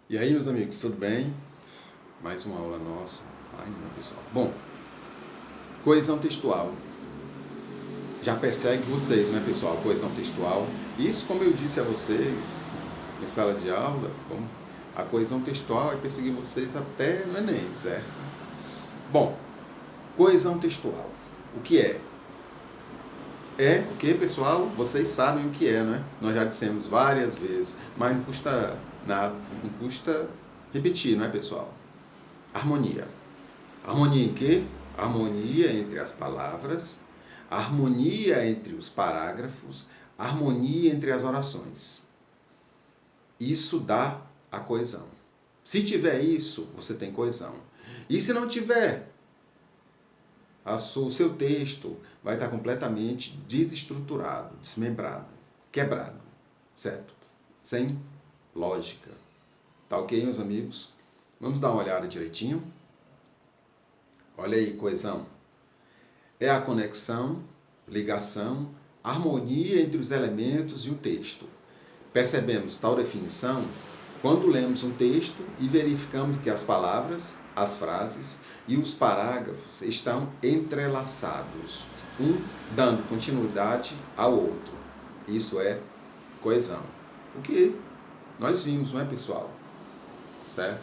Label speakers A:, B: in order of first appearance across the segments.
A: E aí, meus amigos, tudo bem? Mais uma aula nossa. Ai, meu pessoal. Bom, coesão textual. Já persegue vocês, né, pessoal? Coesão textual. Isso, como eu disse a vocês em sala de aula, a coesão textual vai perseguir vocês até no Enem, certo? Bom, coesão textual. O que é? É o que, pessoal? Vocês sabem o que é, né? Nós já dissemos várias vezes, mas não custa nada, não custa repetir, não é, pessoal? Harmonia. Harmonia em quê? Harmonia entre as palavras, harmonia entre os parágrafos, harmonia entre as orações. Isso dá a coesão. Se tiver isso, você tem coesão. E se não tiver, o seu texto vai estar completamente desestruturado, desmembrado, quebrado, certo? Sem lógica. Tá ok, meus amigos? Vamos dar uma olhada direitinho. Olha aí, coesão. É a conexão, ligação, harmonia entre os elementos e o texto. Percebemos tal definição quando lemos um texto e verificamos que as palavras, as frases e os parágrafos estão entrelaçados, um dando continuidade ao outro. Isso é coesão. O que nós vimos, não é, pessoal? Certo?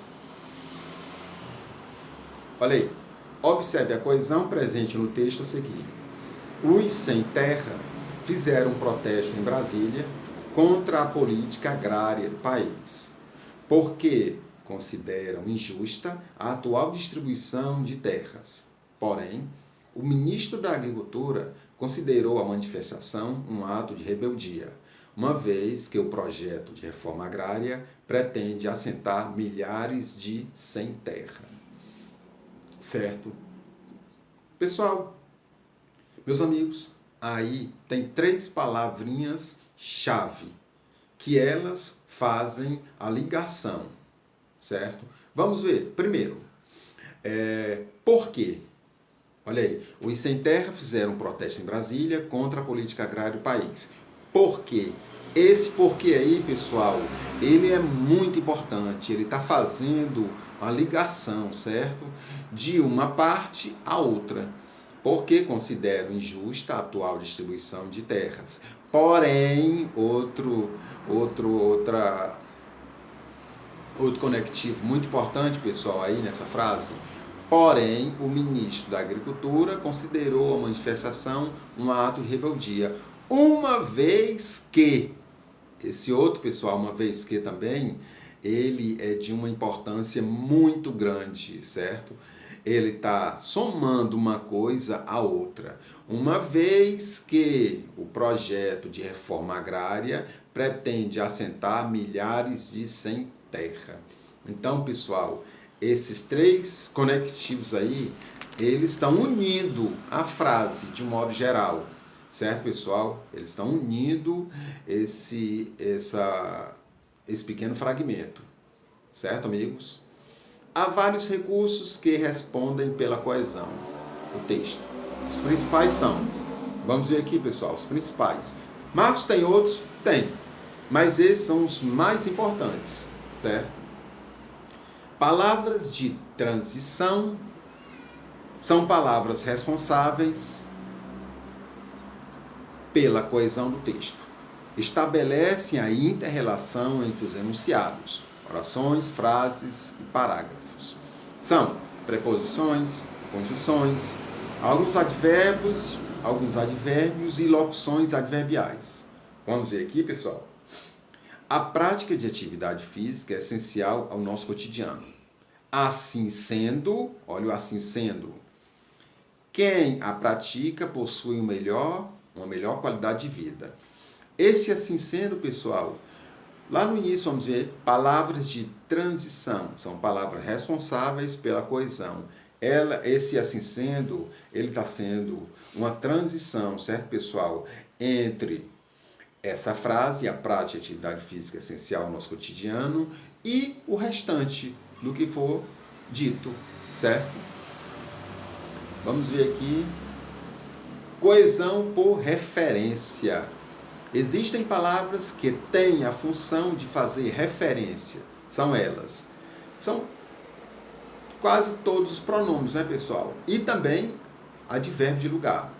A: Olha aí. Observe a coesão presente no texto a seguir. Os sem terra fizeram um protesto em Brasília contra a política agrária do país, porque consideram injusta a atual distribuição de terras. Porém, o ministro da Agricultura considerou a manifestação um ato de rebeldia, uma vez que o projeto de reforma agrária pretende assentar milhares de sem terra. Certo? Pessoal, meus amigos, aí tem 3 palavrinhas-chave que elas fazem a ligação, certo? Vamos ver. Primeiro, por quê? Olha aí, os sem terra fizeram um protesto em Brasília contra a política agrária do país. Por quê? Esse porquê aí, pessoal, ele é muito importante. Ele está fazendo uma ligação, certo? De uma parte à outra. Porque considero injusta a atual distribuição de terras. Porém, outro conectivo muito importante, pessoal, aí nessa frase. Porém, o ministro da Agricultura considerou a manifestação um ato de rebeldia. Uma vez que, esse outro, pessoal, uma vez que também, ele é de uma importância muito grande, certo? Ele está somando uma coisa à outra. Uma vez que o projeto de reforma agrária pretende assentar milhares de sem terra. Então, pessoal, esses 3 conectivos aí, eles estão unindo a frase de um modo geral. Certo, pessoal? Eles estão unindo esse pequeno fragmento. Certo, amigos? Há vários recursos que respondem pela coesão. O texto. Os principais são, vamos ver aqui, pessoal, os principais. Marcos tem outros? Tem. Mas esses são os mais importantes, certo? Palavras de transição são palavras responsáveis pela coesão do texto. Estabelecem a inter-relação entre os enunciados, orações, frases e parágrafos. São preposições, conjunções, alguns advérbios e locuções adverbiais. Vamos ver aqui, pessoal. A prática de atividade física é essencial ao nosso cotidiano. Assim sendo, olha o assim sendo, quem a pratica possui uma melhor qualidade de vida. Esse assim sendo, pessoal, lá no início vamos ver palavras de transição, são palavras responsáveis pela coesão. Esse assim sendo, ele está sendo uma transição, certo, pessoal, entre essa frase, a prática de atividade física essencial ao nosso cotidiano, e o restante do que for dito, certo? Vamos ver aqui. Coesão por referência. Existem palavras que têm a função de fazer referência, são elas. São quase todos os pronomes, né, pessoal? E também advérbio de lugar.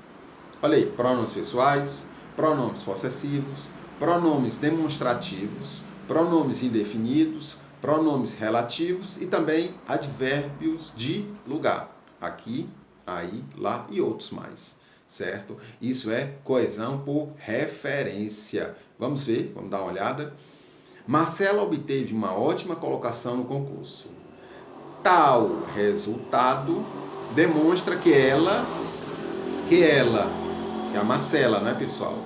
A: Olha aí, pronomes pessoais, pronomes possessivos, pronomes demonstrativos, pronomes indefinidos, pronomes relativos e também advérbios de lugar. Aqui, aí, lá e outros mais, certo? Isso é coesão por referência. Vamos ver, vamos dar uma olhada. Marcela obteve uma ótima colocação no concurso. Tal resultado demonstra que é a Marcela, né, pessoal?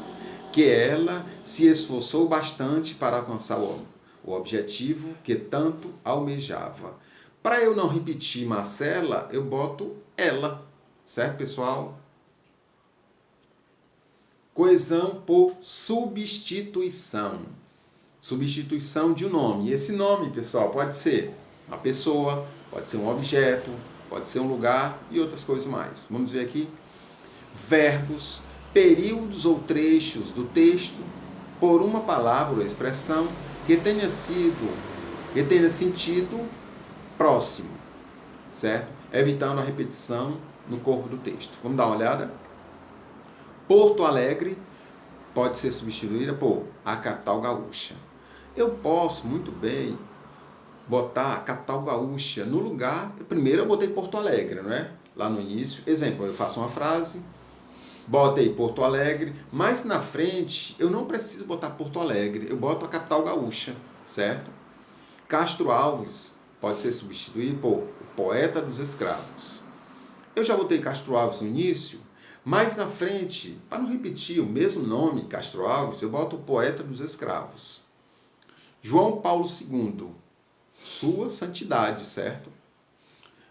A: Que ela se esforçou bastante para alcançar o objetivo que tanto almejava. Para eu não repetir Marcela, eu boto ela, certo, pessoal? Coesão por substituição. Substituição de um nome. E esse nome, pessoal, pode ser uma pessoa, pode ser um objeto, pode ser um lugar e outras coisas mais. Vamos ver aqui. Verbos, períodos ou trechos do texto por uma palavra ou expressão que tenha sentido próximo, certo? Evitando a repetição no corpo do texto. Vamos dar uma olhada? Porto Alegre pode ser substituída por a capital gaúcha. Eu posso muito bem botar a capital gaúcha no lugar. Primeiro eu botei Porto Alegre, não é? Lá no início. Exemplo, eu faço uma frase, botei Porto Alegre, mas na frente eu não preciso botar Porto Alegre, eu boto a capital gaúcha, certo? Castro Alves pode ser substituído por o poeta dos escravos. Eu já botei Castro Alves no início, mas na frente, para não repetir o mesmo nome, Castro Alves, eu boto o poeta dos escravos. João Paulo II, sua santidade, certo?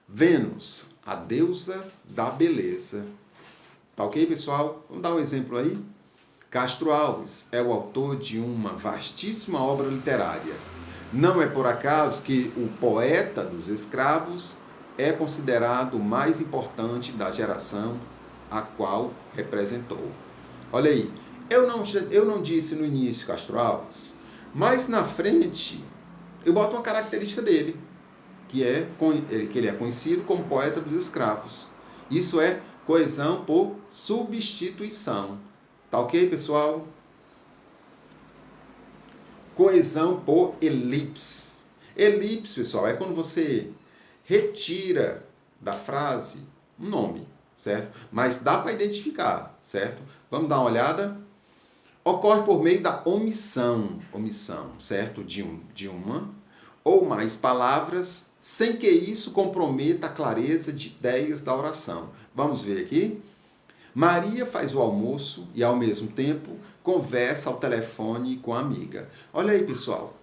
A: Vênus, a deusa da beleza. Tá ok, pessoal? Vamos dar um exemplo aí? Castro Alves é o autor de uma vastíssima obra literária. Não é por acaso que o poeta dos escravos é considerado o mais importante da geração a qual representou. Olha aí, eu não disse no início Castro Alves, mas na frente eu boto uma característica dele, que ele é conhecido como poeta dos escravos. Isso é coesão por substituição. Tá ok, pessoal? Coesão por elipse. Elipse, pessoal, é quando você retira da frase um nome, certo? Mas dá para identificar, certo? Vamos dar uma olhada? Ocorre por meio da omissão, certo? De uma ou mais palavras, sem que isso comprometa a clareza de ideias da oração. Vamos ver aqui? Maria faz o almoço e, ao mesmo tempo, conversa ao telefone com a amiga. Olha aí, pessoal.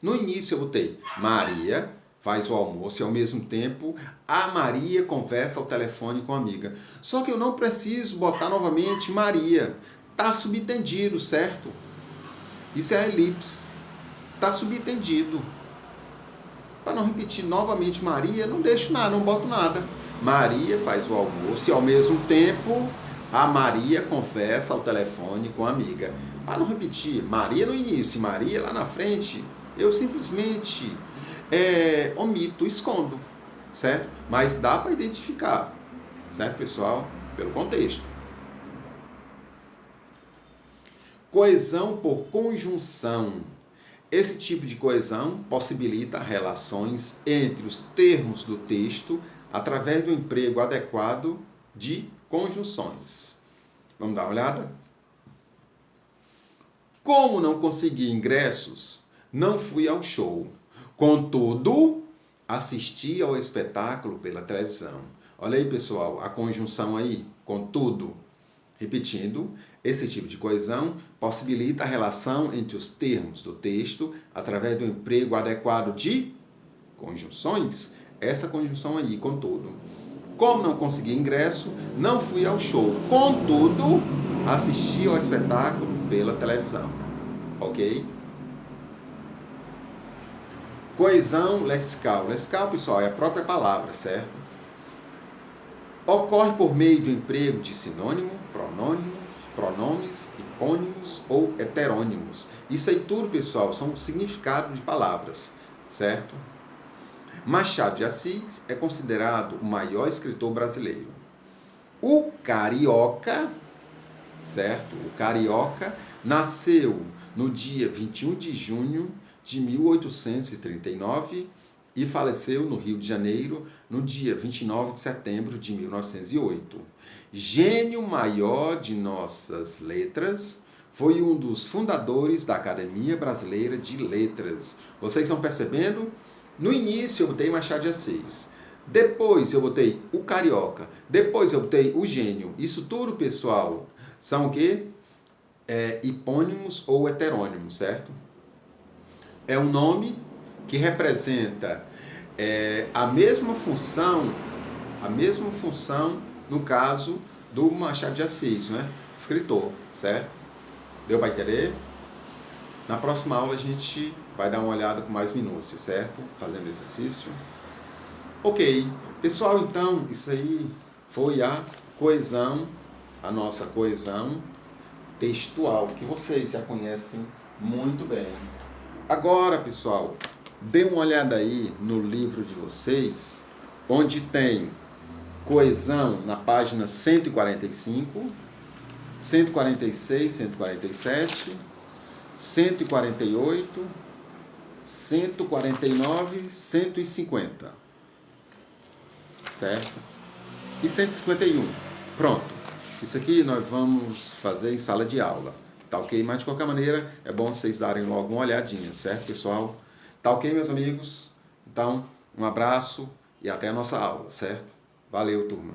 A: No início eu botei Maria faz o almoço e, ao mesmo tempo, a Maria conversa ao telefone com a amiga. Só que eu não preciso botar novamente Maria. Está subentendido, certo? Isso é a elipse. Está subentendido. Para não repetir novamente Maria, não deixo nada, não boto nada. Maria faz o almoço e, ao mesmo tempo, a Maria conversa ao telefone com a amiga. Para não repetir Maria no início e Maria lá na frente, eu simplesmente omito, escondo, certo? Mas dá para identificar, certo, pessoal? Pelo contexto. Coesão por conjunção. Esse tipo de coesão possibilita relações entre os termos do texto através do emprego adequado de conjunções. Vamos dar uma olhada? Como não consegui ingressos, não fui ao show. Contudo, assisti ao espetáculo pela televisão. Olha aí, pessoal, a conjunção aí, contudo. Repetindo, esse tipo de coesão possibilita a relação entre os termos do texto através do emprego adequado de conjunções. Essa conjunção aí, contudo. Como não consegui ingresso, não fui ao show. Contudo, assisti ao espetáculo pela televisão. Ok? Coesão lexical. Lexical, pessoal, é a própria palavra, certo? Ocorre por meio do emprego de sinônimo, pronomes, hipônimos ou heterônimos. Isso aí tudo, pessoal, são significados de palavras. certo? Machado de Assis é considerado o maior escritor brasileiro. O Carioca, certo? O Carioca nasceu no dia 21 de junho de 1839 e faleceu no Rio de Janeiro no dia 29 de setembro de 1908. Gênio maior de nossas letras, foi um dos fundadores da Academia Brasileira de Letras. Vocês estão percebendo? No início eu botei Machado de Assis. Depois eu botei o Carioca. Depois eu botei o Gênio. Isso tudo, pessoal, são o quê? Hipônimos ou heterônimos, certo? É um nome que representa a mesma função no caso do Machado de Assis, né? Escritor, certo? Deu para entender? Na próxima aula a gente vai dar uma olhada com mais minúcia, certo? Fazendo exercício. Ok, pessoal, então isso aí foi a nossa coesão textual, que vocês já conhecem muito bem. Agora, pessoal, dê uma olhada aí no livro de vocês, onde tem coesão na página 145, 146, 147, 148, 149, 150. Certo? E 151. Pronto. Isso aqui nós vamos fazer em sala de aula. Tá ok? Mas de qualquer maneira, é bom vocês darem logo uma olhadinha, certo, pessoal? Tá ok, meus amigos? Então, um abraço e até a nossa aula, certo? Valeu, turma.